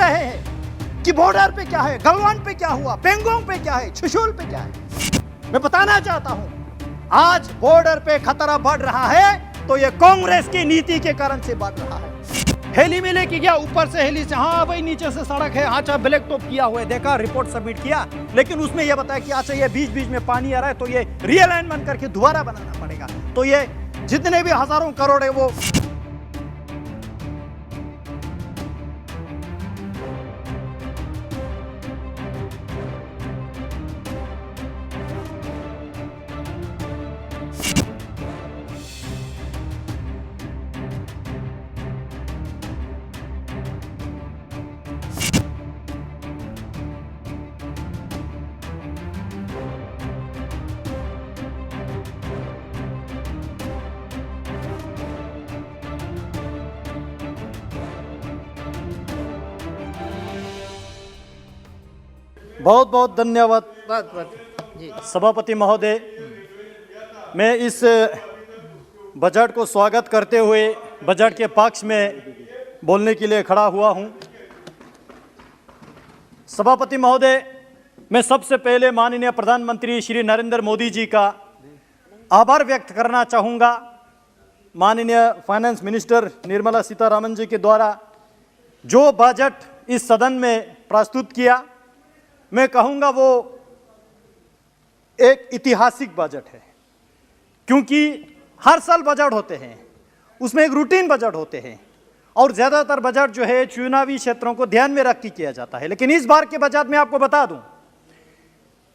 रहे हैं कि बॉर्डर पे क्या है, गलवान पे क्या हुआ, पेंगोंग पे क्या है, चुशुल पे क्या है। मैं बताना चाहता हूं आज बॉर्डर पे खतरा बढ़ रहा है तो ये कांग्रेस की नीति के कारण से बढ़ रहा है। हेली में लेके गया, ऊपर से हेली से, हाँ भाई नीचे से सड़क है, अच्छा ब्लैक टॉप किया हुआ है, देखा, रिपोर्ट सबमिट किया, लेकिन उसमें यह बताया कि अच्छा ये बीच बीच में पानी आ रहा है तो ये रीअलाइनमेंट करके दोबारा बनाना पड़ेगा। तो ये जितने भी हजारों करोड़ है वो बहुत बहुत धन्यवाद जी। सभापति महोदय। मैं इस बजट को स्वागत करते हुए बजट के पक्ष में बोलने के लिए खड़ा हुआ हूं। सभापति महोदय, मैं सबसे पहले माननीय प्रधानमंत्री श्री नरेंद्र मोदी जी का आभार व्यक्त करना चाहूँगा। माननीय फाइनेंस मिनिस्टर निर्मला सीतारमण जी के द्वारा जो बजट इस सदन में प्रस्तुत किया, मैं कहूँगा वो एक ऐतिहासिक बजट है, क्योंकि हर साल बजट होते हैं, उसमें एक रूटीन बजट होते हैं और ज़्यादातर बजट जो है चुनावी क्षेत्रों को ध्यान में रख के किया जाता है। लेकिन इस बार के बजट में आपको बता दूं,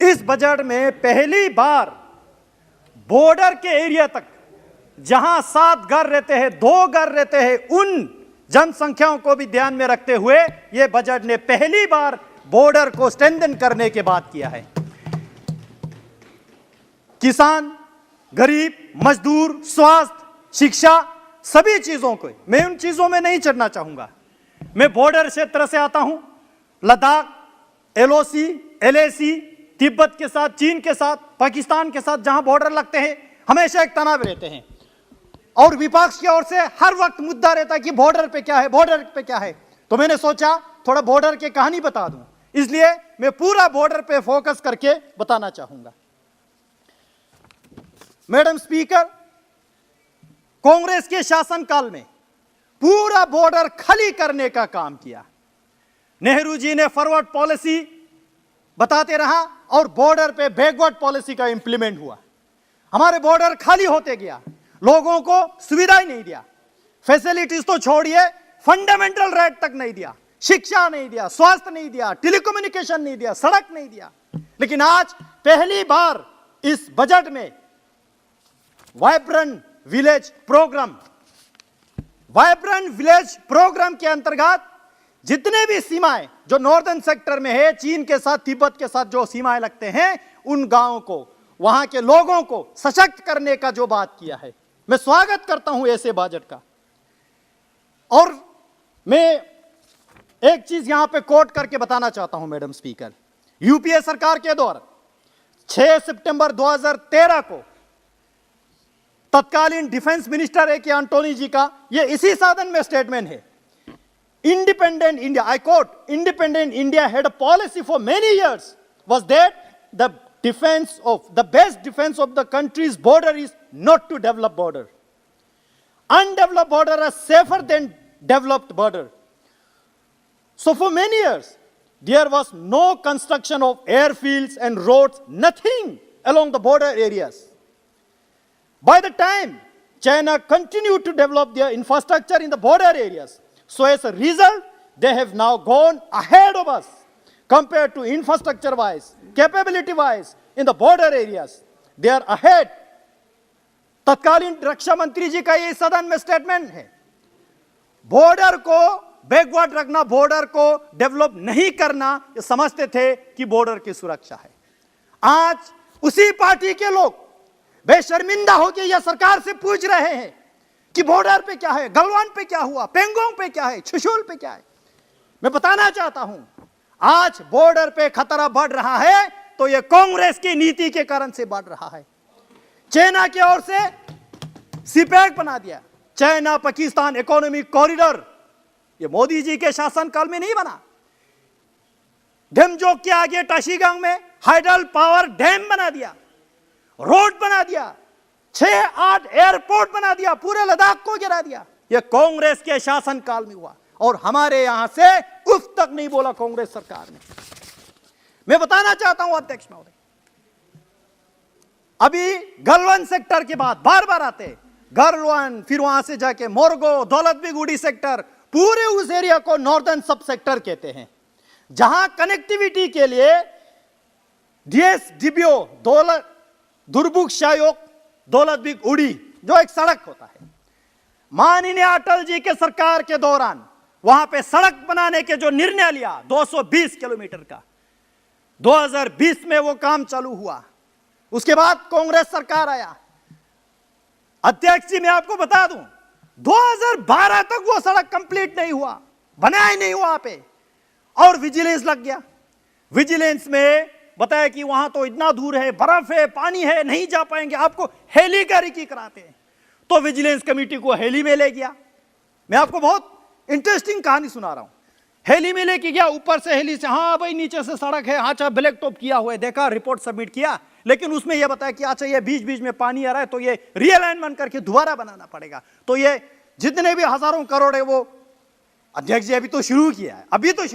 इस बजट में पहली बार बॉर्डर के एरिया तक जहां 7 घर रहते हैं, 2 घर रहते हैं, उन जनसंख्याओं को भी ध्यान में रखते हुए यह बजट ने पहली बार बॉर्डर को स्ट्रेंथन करने के बाद किया है। किसान, गरीब, मजदूर, स्वास्थ्य, शिक्षा, सभी चीजों को मैं उन चीजों में नहीं चढ़ना चाहूंगा। मैं बॉर्डर क्षेत्र से आता हूं, लद्दाख, एलओसी, एलएसी, तिब्बत के साथ, चीन के साथ, पाकिस्तान के साथ जहां बॉर्डर लगते हैं हमेशा एक तनाव रहते हैं और विपक्ष की ओर से हर वक्त मुद्दा रहता है कि बॉर्डर पे क्या है, बॉर्डर पे क्या है। तो मैंने सोचा थोड़ा बॉर्डर की कहानी बता दूं, इसलिए मैं पूरा बॉर्डर पे फोकस करके बताना चाहूंगा। मैडम स्पीकर, कांग्रेस के शासनकाल में पूरा बॉर्डर खाली करने का काम किया। नेहरू जी ने फॉरवर्ड पॉलिसी बताते रहा और बॉर्डर पे बैकवर्ड पॉलिसी का इंप्लीमेंट हुआ। हमारे बॉर्डर खाली होते गया, लोगों को सुविधा ही नहीं दिया, फैसिलिटीज तो छोड़िए, फंडामेंटल राइट तक नहीं दिया, शिक्षा नहीं दिया, स्वास्थ्य नहीं दिया, टेलीकम्युनिकेशन नहीं दिया, सड़क नहीं दिया। लेकिन आज पहली बार इस बजट में वाइब्रेंट विलेज प्रोग्राम के अंतर्गत जितने भी सीमाएं जो नॉर्दर्न सेक्टर में है, चीन के साथ, तिब्बत के साथ जो सीमाएं लगते हैं, उन गांवों को, वहां के लोगों को सशक्त करने का जो बात किया है, मैं स्वागत करता हूं ऐसे बजट का। और मैं एक चीज यहां पे कोट करके बताना चाहता हूं मैडम स्पीकर। यूपीए सरकार के दौरान 6 सितंबर 2013 को तत्कालीन डिफेंस मिनिस्टर ए के एंटोनी जी का ये इसी सदन में स्टेटमेंट है, independent India, I quote, independent India had a policy for many years was that the best defence of the country's border is not to develop border, undeveloped border are safer than developed border. So for many years, there was no construction of airfields and roads, nothing along the border areas. By the time China continued to develop their infrastructure in the border areas, so as a result, they have now gone ahead of us compared to infrastructure-wise, capability-wise in the border areas. They are ahead. तत्कालीन रक्षा मंत्री जी का ये सदन में statement है, border को backward रखना, border को डेवलप नहीं करना, ये समझते थे कि बॉर्डर की सुरक्षा है। आज उसी पार्टी के लोग बेशर्मिंदा होकर यह सरकार से पूछ रहे हैं कि बॉर्डर पे क्या है, गलवान पे क्या हुआ, पेंगोंग पे क्या है, चुशुल पे क्या है। मैं बताना चाहता हूं आज बॉर्डर पे खतरा बढ़ रहा है तो यह कांग्रेस की नीति के कारण से बढ़ रहा है। चाइना की ओर से सीपैक बना दिया, चाइना पाकिस्तान इकोनॉमिक कॉरिडोर, ये मोदी जी के शासनकाल में नहीं बना, डेमजोग के आगे टाशीगंग में हाइडल पावर डैम बना दिया, रोड बना दिया, 6-8 एयरपोर्ट बना दिया, पूरे लद्दाख को गिरा दिया। यह कांग्रेस के शासनकाल में हुआ और हमारे यहां से उफ तक नहीं बोला कांग्रेस सरकार ने। मैं बताना चाहता हूं अध्यक्ष महोदय, अभी गलवान सेक्टर के बाद बार बार आते, गलवान, फिर वहां से जाके मोरगो, दौलतबेग सेक्टर, पूरे उस एरिया को नॉर्दर्न सब सेक्टर कहते हैं, जहां कनेक्टिविटी के लिए डीएसडीबीओ दुर्बुक शायोग दौलतबेग उड़ी जो एक सड़क होता है, माननीय अटल जी के सरकार के दौरान वहां पे सड़क बनाने के जो निर्णय लिया 220 किलोमीटर का, 2020 में वो काम चालू हुआ। उसके बाद कांग्रेस सरकार आया। अध्यक्ष जी, मैं आपको बता दूं, 2012 तक वो सड़क कंप्लीट नहीं हुआ, बना ही नहीं वहां पे, और विजिलेंस लग गया। विजिलेंस में बताया कि वहां तो इतना दूर है, बर्फ है, पानी है, नहीं जा पाएंगे, आपको हेली गाड़ी कराते हैं। तो विजिलेंस कमेटी को हेली में ले गया। मैं आपको बहुत इंटरेस्टिंग कहानी सुना रहा हूं। हेली में लेके गया, ऊपर से हेली से, हाँ भाई नीचे से सड़क है, हाँ चाहे ब्लैक टॉप किया हुआ है, देखा, रिपोर्ट सबमिट किया, लेकिन उसमें यह बताया कि अच्छा ये बीच बीच में पानी आ रहा है तो ये रीअलाइनमेंट करके दोबारा बनाना पड़ेगा। तो ये जितने भी हजारों करोड़ है वो, अध्यक्ष जी अभी तो शुरू किया है, अभी तो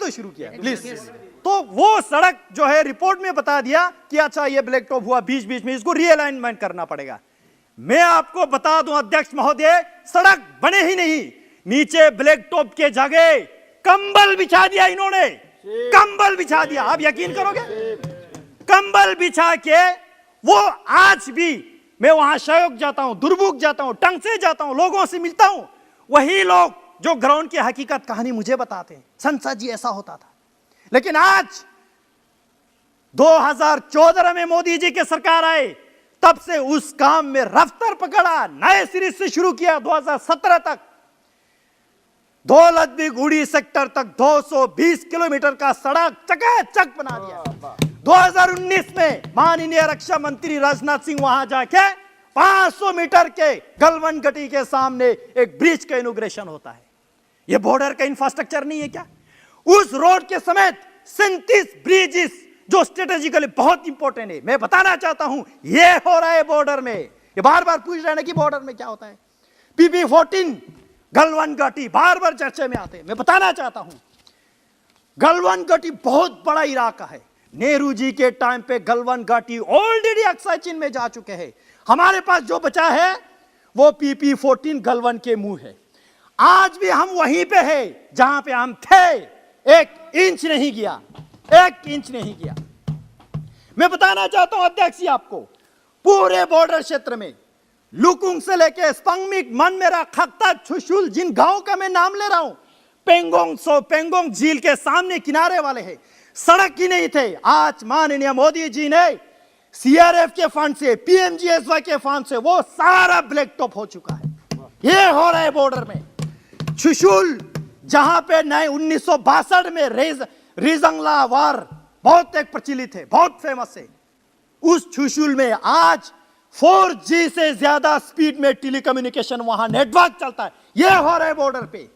शुरू किया प्लीज। तो वो सड़क जो है रिपोर्ट में बता दिया कि अच्छा ये ब्लैक टॉप हुआ, बीच बीच में इसको रीअलाइनमेंट करना पड़ेगा। मैं आपको बता दूं अध्यक्ष महोदय, सड़क बने ही नहीं, नीचे ब्लैक टॉप के जगह कंबल बिछा दिया इन्होंने, कंबल बिछा दिया। आप यकीन करोगे, कंबल बिछा के वो आज भी, मैं वहां शायोग जाता हूं, दुर्बुक जाता हूं, टंगसे जाता हूं, लोगों से मिलता हूं, वही लोग जो ग्राउंड की हकीकत कहानी मुझे बताते हैं, संसद जी ऐसा होता था। लेकिन आज 2014 में मोदी जी की सरकार आए, तब से उस काम में रफ्तार पकड़ा, नए सिरे से शुरू किया। 2017 तक दौलतबेग उड़ी सेक्टर तक 220 किलोमीटर का सड़क चकाचक बना दिया। 2019 में माननीय रक्षा मंत्री राजनाथ सिंह वहां जाके 500 मीटर के गलवान घाटी के सामने एक ब्रिज का इनॉग्रेशन होता है। यह बॉर्डर का इंफ्रास्ट्रक्चर नहीं है क्या? उस रोड के समेत 37 ब्रिजेस जो स्ट्रेटेजिकली बहुत इंपॉर्टेंट है। मैं बताना चाहता हूं यह हो रहा है बॉर्डर में। ये बार बार पूछ रहे हैं कि बॉर्डर में क्या होता है। PP-14 गलवान घाटी बार बार चर्चा में आते हैं। मैं बताना चाहता हूं गलवान घाटी बहुत बड़ा इलाका है। नेहरू जी के टाइम पे गलवान घाटी ऑलरेडी अक्साई चीन में जा चुके हैं। हमारे पास जो बचा है वो PP-14 गलवान के मुंह है। आज भी हम वहीं पे हैं जहां पे हम थे। 1 इंच नहीं गया, 1 इंच नहीं गया। मैं बताना चाहता हूं अध्यक्ष जी आपको, पूरे बॉर्डर क्षेत्र में लुकुंग से लेके स्पंगमिक, मनमेरा, खक्ता, छुशुल, जिन गांव का मैं नाम ले रहा हूं, पेंगोंग झील के सामने किनारे वाले हैं, सड़क ही नहीं थे। आज माननीय मोदी जी ने CRF के फंड से, PMGSY के फंड से वो सारा ब्लैक टॉप हो चुका है। ये हो रहा है बॉर्डर में। छुशुल जहां पे 1962 में रिजंगला वार बहुत एक प्रचलित है, बहुत फेमस है। उस छुशुल में आज 4G से ज्यादा स्पीड में टेलीकम्युनिकेशन वहां नेटवर्क चलता है। यह हो रहा है बॉर्डर पे।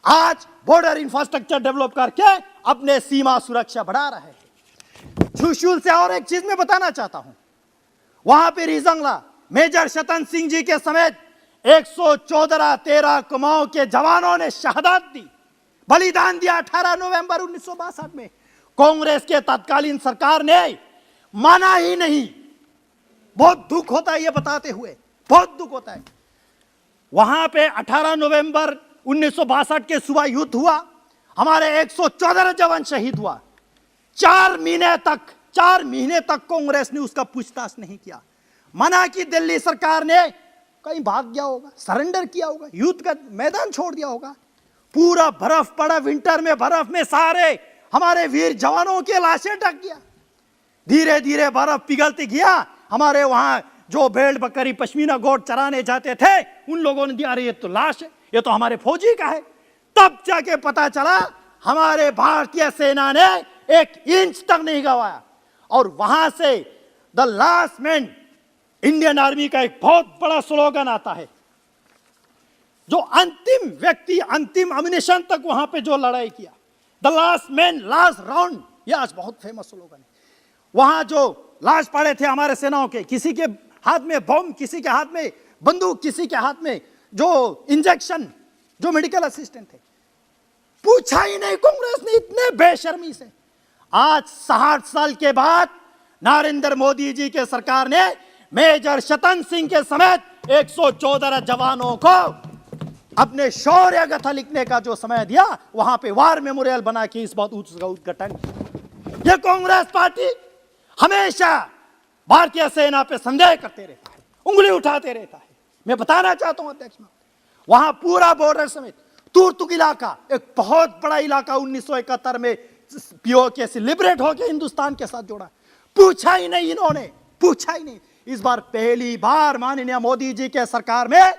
आज बॉर्डर इंफ्रास्ट्रक्चर डेवलप करके अपने सीमा सुरक्षा बढ़ा रहे हैं। छुशुल से और एक चीज मैं बताना चाहता हूं, वहां पे रिजंगला मेजर शतन सिंह जी के समेत 114 कुमाऊं के जवानों ने शहादत दी, बलिदान दिया 18 नवंबर 1962 में। कांग्रेस के तत्कालीन सरकार ने माना ही नहीं। बहुत दुख होता है ये बताते हुए, बहुत दुख होता है। वहां पे 18 नवंबर 1962 के सुबह युद्ध हुआ, हमारे 114 जवान शहीद हुआ। 4 महीने तक कांग्रेस ने उसका पूछताछ नहीं किया। मना की दिल्ली सरकार ने, कहीं भाग गया होगा, सरेंडर किया होगा, युद्ध का मैदान छोड़ दिया होगा। पूरा बर्फ पड़ा, विंटर में बर्फ में सारे हमारे वीर जवानों के लाशें ढक गया। धीरे धीरे बर्फ पिघलते गया। हमारे वहां जो भेड़ बकरी पश्मीना गोट चराने जाते थे उन लोगों ने दिया, अरे ये तो लाश है, ये तो हमारे फौजी का है। तब जाके पता चला हमारे भारतीय सेना ने 1 इंच तक नहीं गवाया। और वहां से the last man, Indian army का एक बहुत बड़ा स्लोगन आता है, जो अंतिम व्यक्ति, अंतिम अम्युनिशन तक वहां पे जो लड़ाई किया, the last man last round, ये आज बहुत फेमस स्लोगन है। वहां जो लाश पड़े थे हमारे सेनाओं के, किसी के हाथ में बम, किसी के हाथ में बंदूक, किसी के हाथ में जो इंजेक्शन, जो मेडिकल असिस्टेंट थे, पूछा ही नहीं कांग्रेस ने इतने बेशर्मी से। आज 60 साल के बाद नरेंद्र मोदी जी के सरकार ने मेजर शतन सिंह के समेत 114 जवानों को अपने शौर्य गाथा लिखने का जो समय दिया, वहां पे वार मेमोरियल बना के इस बात उसका उद्घाटन। ये कांग्रेस पार्टी हमेशा भारतीय सेना पे संदेह करते रहता है, उंगली उठाते रहता है। मैं बताना चाहता हूं अध्यक्ष, वहां पूरा बॉर्डर समेत तुर्तुक इलाका, एक बहुत बड़ा इलाका 1971 में पीओके से लिबरेट होकर हिंदुस्तान के साथ जोड़ा, पूछा ही नहीं इन्होंने, पूछा ही नहीं। इस बार पहली बार माननीय मोदी जी के सरकार में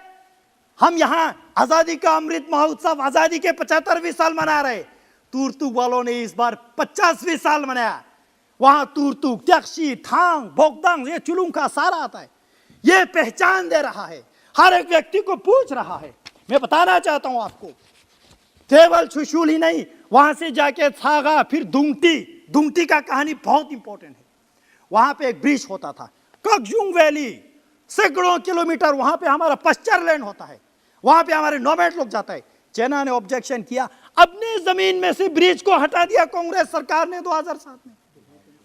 हम यहां आजादी का अमृत महोत्सव, आजादी के 75वीं साल मना रहे। तुर्तुक वालों ने इस बार 50वीं साल मनाया। वहां तुर्तुक, त्यक्षी, थांग, बोगदांग, ये चुलुंका सारा आता है। ये पहचान दे रहा है, हर एक व्यक्ति को पूछ रहा है। मैं बताना चाहता हूं आपको, केवल छुशुल ही नहीं, वहां से जाके छागा, फिर दुंगटी। दुंगटी का कहानी बहुत इंपॉर्टेंट है। वहां पे एक ब्रिज होता था, ककजुंग वैली, सैकड़ों किलोमीटर वहां पे हमारा पश्चर लैंड होता है, वहां पे हमारे नोमैड लोग जाता है। चाइना ने ऑब्जेक्शन किया, अपनी जमीन में से ब्रिज को हटा दिया कांग्रेस सरकार ने 2007 में।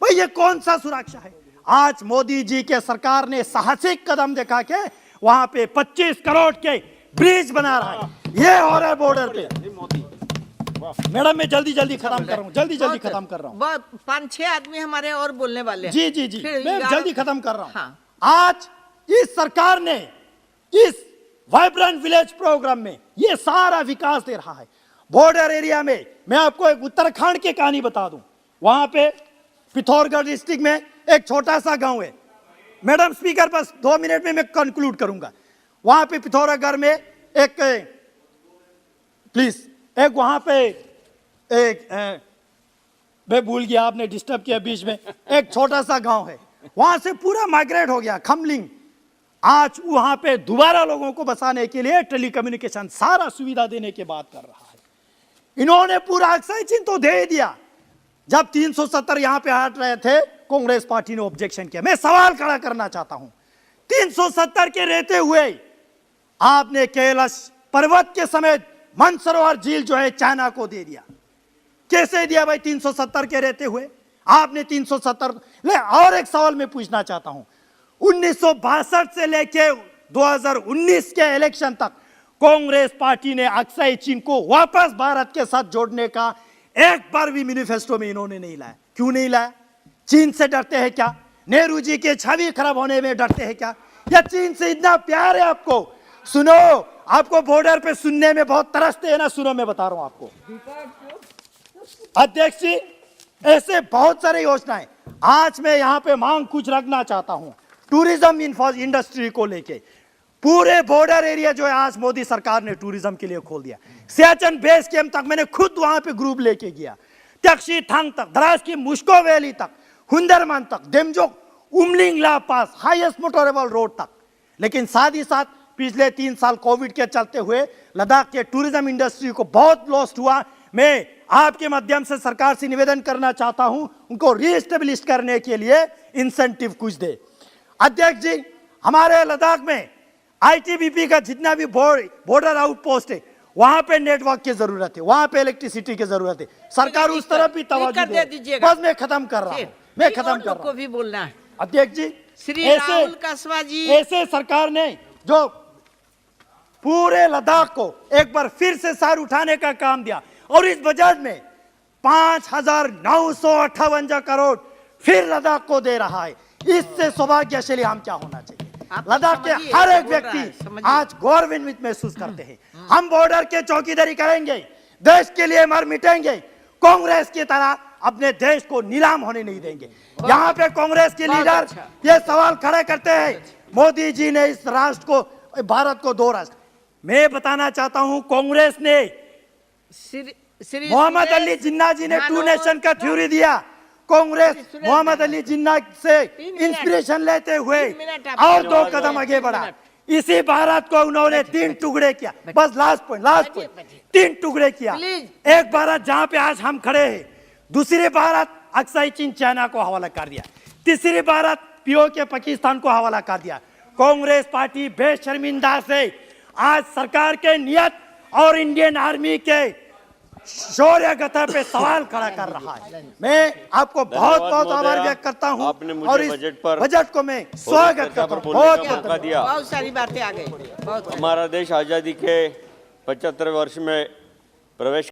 भाई ये कौन सा सुरक्षा है? आज मोदी जी के सरकार ने साहसिक कदम दिखा के वहां पे 25 करोड़ के ब्रिज बना रहा है। ये हो रहा है बॉर्डर पे। मैडम मैं जल्दी जल्दी खत्म कर रहा हूँ, जल्दी जल्दी खत्म कर रहा हूँ। 5-6 आदमी हमारे और बोलने वाले हैं। जी जी जी, मैं जल्दी खत्म कर रहा हूँ। हाँ। आज इस सरकार ने इस वाइब्रेंट विलेज प्रोग्राम में ये सारा विकास दे रहा है। बॉर्डर एरिया में मैं आपको एक उत्तराखंड की कहानी बता दूं। वहां पे पिथौरागढ़ डिस्ट्रिक्ट में एक छोटा सा गांव है। मैडम स्पीकर, बस 2 मिनट में मैं कंक्लूड करूंगा। वहां पे पिथौरागढ़ में एक, प्लीज, एक वहां पे एक, मैं भूल गया, आपने डिस्टर्ब किया बीच में। एक छोटा सा गांव है, वहां से पूरा माइग्रेट हो गया खमलिंग। आज वहां पे दोबारा लोगों को बसाने के लिए टेलीकम्युनिकेशन सारा सुविधा देने की बात कर रहा है। इन्होंने पूरा अक्साई चिन्ह तो दे दिया। जब 370 यहां पे हट रहे थे, कांग्रेस पार्टी ने ऑब्जेक्शन किया। मैं सवाल खड़ा करना चाहता हूं, 370 के रहते हुए आपने कैलाश पर्वत के समेत मानसरोवर झील जो है चाइना को दे दिया। कैसे दिया भाई? 370 के रहते हुए आपने 370 ले। और एक सवाल मैं पूछना चाहता हूं, 1962 से लेके 2019 के इलेक्शन तक कांग्रेस पार्टी ने अक्साई चिन्ह को वापस भारत के साथ जोड़ने का एक बार भी मैनिफेस्टो में इन्होंने नहीं लाया। क्यों नहीं लाया? चीन से डरते हैं क्या? नेहरू जी के छवि खराब होने में डरते हैं क्या? या चीन से इतना प्यार है आपको? सुनो, आपको बॉर्डर पे सुनने में बहुत तरसते हैं ना, सुनो मैं बता रहा हूं आपको। अध्यक्ष जी, ऐसे बहुत सारे योजनाएं। आज मैं यहां पे मांग कुछ रखना चाहता हूं टूरिज्म इंडस्ट्री को लेके। पूरे बॉर्डर एरिया जो है आज मोदी सरकार ने टूरिज्म के लिए खोल दिया। सियाचिन बेस कैंप तक मैंने खुद वहां पे ग्रुप लेके गया, त्यक्षी थांग तक, द्रास की मुश्को वैली तक, हुंदरमान तक, डेमजोक, उमलिंग ला पास, हाईएस्ट मोटरेबल रोड तक। लेकिन साथ ही साथ पिछले 3 साल कोविड के चलते हुए लद्दाख के टूरिज्म इंडस्ट्री को बहुत लॉस हुआ। मैं आपके माध्यम से सरकार से निवेदन करना चाहता हूं, उनको रीएस्टेब्लिश करने के लिए इंसेंटिव कुछ दे। अध्यक्ष जी, हमारे लद्दाख में आईटीबीपी का जितना भी बॉर्डर आउटपोस्ट है, वहां पे नेटवर्क की जरूरत है, वहां पे इलेक्ट्रिसिटी की जरूरत है। सरकार उस तरफ भी तवज्जो दे। बस मैं खत्म कर रहा हूं, मैं खत्म कर रहा हूं। को भी बोलना है अध्यक्ष जी। श्री राहुल कसवा जी, ऐसे सरकार ने जो पूरे लद्दाख को एक बार फिर से सर उठाने का काम दिया, और इस बजट में 5,958 करोड़ फिर लद्दाख को दे रहा है। इससे सौभाग्यशाली हम क्या होना चाहिए? लद्दाख के हर एक व्यक्ति आज गौरवान्वित महसूस करते हैं। हम बॉर्डर के चौकीदारी करेंगे, देश के लिए मर मिटेंगे, कांग्रेस की तरह अपने देश को नीलाम होने नहीं देंगे। यहाँ पे कांग्रेस के लीडर ये सवाल खड़े करते हैं, मोदी जी ने इस राष्ट्र को, भारत को 2 राष्ट्र। मैं बताना चाहता हूं, कांग्रेस ने मोहम्मद अली जिन्ना जी ने 2 नेशन का थ्योरी दिया। कांग्रेस मोहम्मद अली जिन्ना से इंस्पिरेशन लेते हुए और 2 कदम आगे बढ़ा। इसी भारत को उन्होंने तीन टुकड़े किया। बस लास्ट पॉइंट, तीन टुकड़े किया। प्लीज। एक भारत जहां पे आज हम खड़े हैं, दूसरी भारत अक्साई चीन चाइना को हवाला कर दिया, तीसरी भारत पीओके पाकिस्तान को हवाला कर दिया। कांग्रेस पार्टी बेशर्मिंदा से आज सरकार के नियत और इंडियन आर्मी के शौर्य गथा पे सवाल खड़ा कर रहा है। मैं आपको बहुत बहुत आभार व्यक्त करता हूं आपने मुझे और इस बजट को मैं स्वागत करता हूं। बहुत मौका दिया। बहुत सारी बातें आ गई, बहुत सारी। हमारा देश आज़ादी के 75 वर्ष में प्रवेश